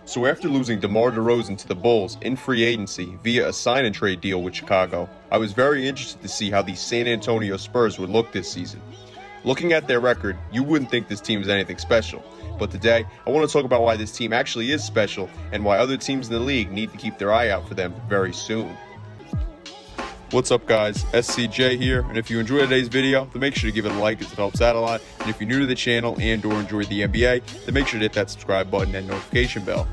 So after losing DeMar Derozan to the Bulls in free agency via a sign and trade deal with Chicago, I was very interested to see how the San Antonio Spurs would look this season. Looking at their record, you wouldn't think this team is anything special. But today, I want to talk about why this team actually is special and why other teams in the league need to keep their eye out for them very soon. What's up guys, SCJ here, and if you enjoyed today's video, then make sure to give it a like as it helps out a lot, and if you're new to the channel and or enjoy the NBA, then make sure to hit that subscribe button and notification bell.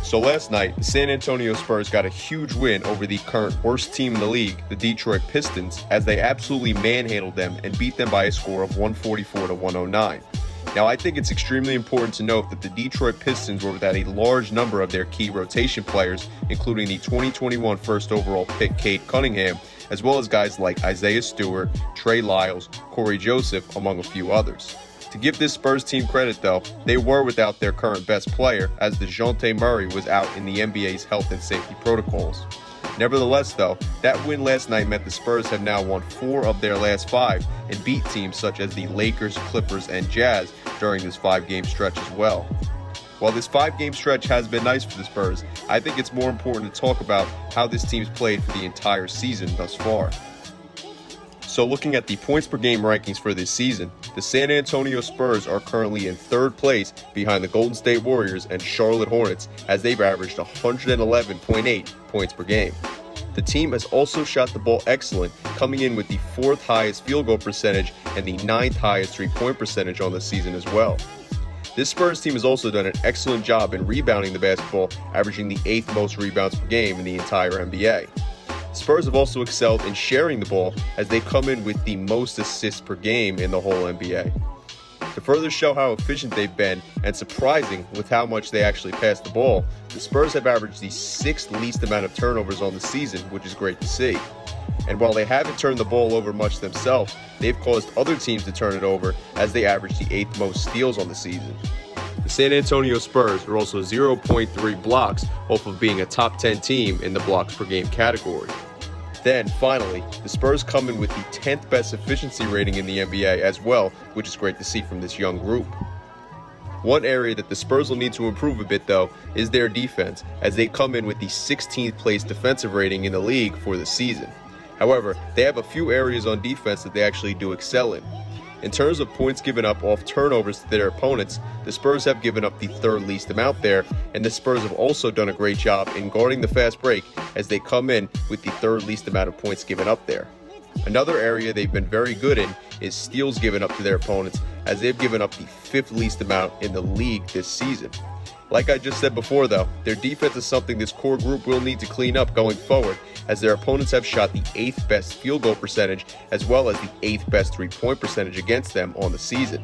So last night, the San Antonio Spurs got a huge win over the current worst team in the league, the Detroit Pistons, as they absolutely manhandled them and beat them by a score of 144 to 109. Now, I think it's extremely important to note that the Detroit Pistons were without a large number of their key rotation players, including the 2021 first overall pick Cade Cunningham, as well as guys like Isaiah Stewart, Trey Lyles, Cory Joseph, among a few others. To give this Spurs team credit, though, they were without their current best player, as Dejounte Murray was out in the NBA's health and safety protocols. Nevertheless, though, that win last night meant the Spurs have now won 4 of their last 5 and beat teams such as the Lakers, Clippers, and Jazz during this 5-game stretch as well. While this 5-game stretch has been nice for the Spurs, I think it's more important to talk about how this team's played for the entire season thus far. So looking at the points per game rankings for this season, the San Antonio Spurs are currently in 3rd place behind the Golden State Warriors and Charlotte Hornets, as they've averaged 111.8 points per game. The team has also shot the ball excellent, coming in with the 4th highest field goal percentage and the 9th highest 3-point percentage on the season as well. This Spurs team has also done an excellent job in rebounding the basketball, averaging the 8th most rebounds per game in the entire NBA. Spurs have also excelled in sharing the ball, as they've come in with the most assists per game in the whole NBA. To further show how efficient they've been, and surprising with how much they actually pass the ball, the Spurs have averaged the 6th least amount of turnovers on the season, which is great to see. And while they haven't turned the ball over much themselves, they've caused other teams to turn it over, as they average the 8th most steals on the season. The San Antonio Spurs are also 0.3 blocks off of being a top 10 team in the blocks per game category. Then, finally, the Spurs come in with the 10th best efficiency rating in the NBA as well, which is great to see from this young group. One area that the Spurs will need to improve a bit, though, is their defense, as they come in with the 16th place defensive rating in the league for the season. However, they have a few areas on defense that they actually do excel in. In terms of points given up off turnovers to their opponents, the Spurs have given up the 3rd least amount there, and the Spurs have also done a great job in guarding the fast break, as they come in with the 3rd least amount of points given up there. Another area they've been very good in is steals given up to their opponents, as they've given up the 5th least amount in the league this season. Like I just said before, though, their defense is something this core group will need to clean up going forward, as their opponents have shot the 8th best field goal percentage as well as the 8th best 3-point percentage against them on the season.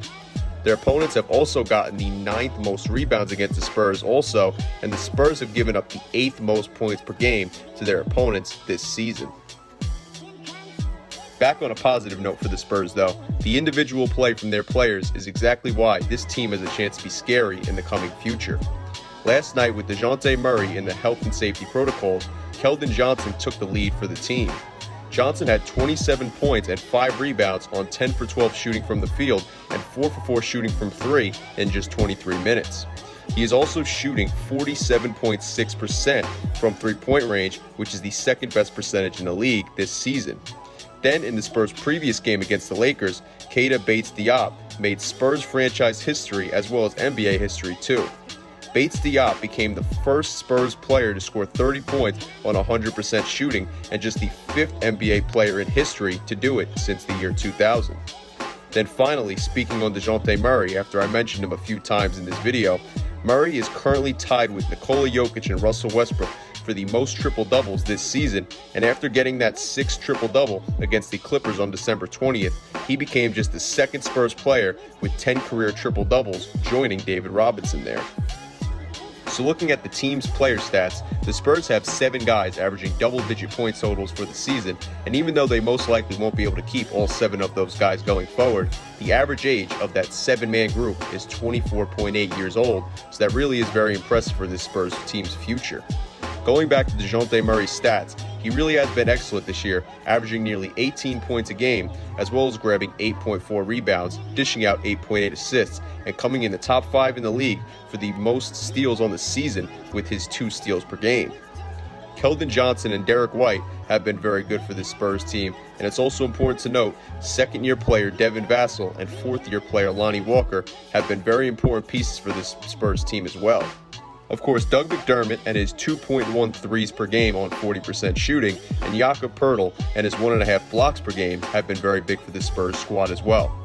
Their opponents have also gotten the 9th most rebounds against the Spurs also, and the Spurs have given up the 8th most points per game to their opponents this season. Back on a positive note for the Spurs, though, the individual play from their players is exactly why this team has a chance to be scary in the coming future. Last night, with Dejounte Murray in the health and safety protocols, Keldon Johnson took the lead for the team. Johnson had 27 points and 5 rebounds on 10 for 12 shooting from the field and 4 for 4 shooting from 3 in just 23 minutes. He is also shooting 47.6% from 3-point range, which is the 2nd best percentage in the league this season. Then, in the Spurs' previous game against the Lakers, Keita Bates-Diop made Spurs franchise history as well as NBA history too. Bates-Diop became the first Spurs player to score 30 points on 100% shooting and just the 5th NBA player in history to do it since the year 2000. Then finally, speaking on Dejounte Murray, after I mentioned him a few times in this video, Murray is currently tied with Nikola Jokic and Russell Westbrook for the most triple-doubles this season, and after getting that 6th triple-double against the Clippers on December 20th, he became just the 2nd Spurs player with 10 career triple-doubles, joining David Robinson there. So looking at the team's player stats, the Spurs have 7 guys averaging double-digit point totals for the season, and even though they most likely won't be able to keep all 7 of those guys going forward, the average age of that 7-man group is 24.8 years old, so that really is very impressive for this Spurs team's future. Going back to Dejounte Murray's stats, he really has been excellent this year, averaging nearly 18 points a game, as well as grabbing 8.4 rebounds, dishing out 8.8 assists, and coming in the top 5 in the league for the most steals on the season with his 2 steals per game. Keldon Johnson and Derek White have been very good for this Spurs team, and it's also important to note second-year player Devin Vassell and fourth-year player Lonnie Walker have been very important pieces for this Spurs team as well. Of course, Doug McDermott and his 2.1 threes per game on 40% shooting, and Jakob Poeltl and his 1.5 blocks per game have been very big for this Spurs squad as well.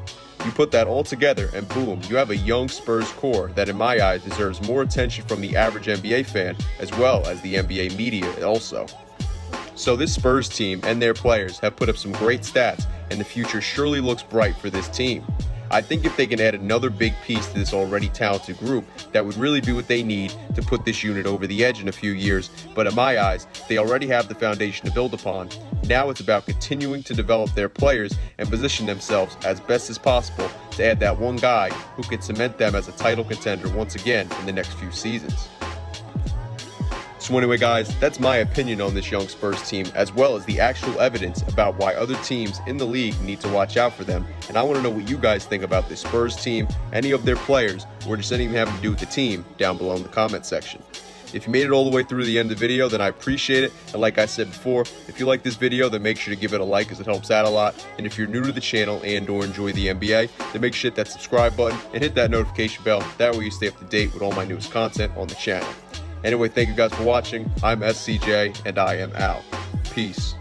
You put that all together and boom, you have a young Spurs core that in my eyes deserves more attention from the average NBA fan as well as the NBA media also. So this Spurs team and their players have put up some great stats, and the future surely looks bright for this team. I think if they can add another big piece to this already talented group, that would really be what they need to put this unit over the edge in a few years. But in my eyes, they already have the foundation to build upon. Now it's about continuing to develop their players and position themselves as best as possible to add that one guy who can cement them as a title contender once again in the next few seasons. So anyway guys, that's my opinion on this young Spurs team, as well as the actual evidence about why other teams in the league need to watch out for them. And I want to know what you guys think about this Spurs team, any of their players, or just anything having to do with the team down below in the comment section. If you made it all the way through to the end of the video, then I appreciate it. And like I said before, if you like this video, then make sure to give it a like as it helps out a lot. And if you're new to the channel and or enjoy the NBA, then make sure to hit that subscribe button and hit that notification bell. That way you stay up to date with all my newest content on the channel. Anyway, thank you guys for watching. I'm SCJ, and I am out. Peace.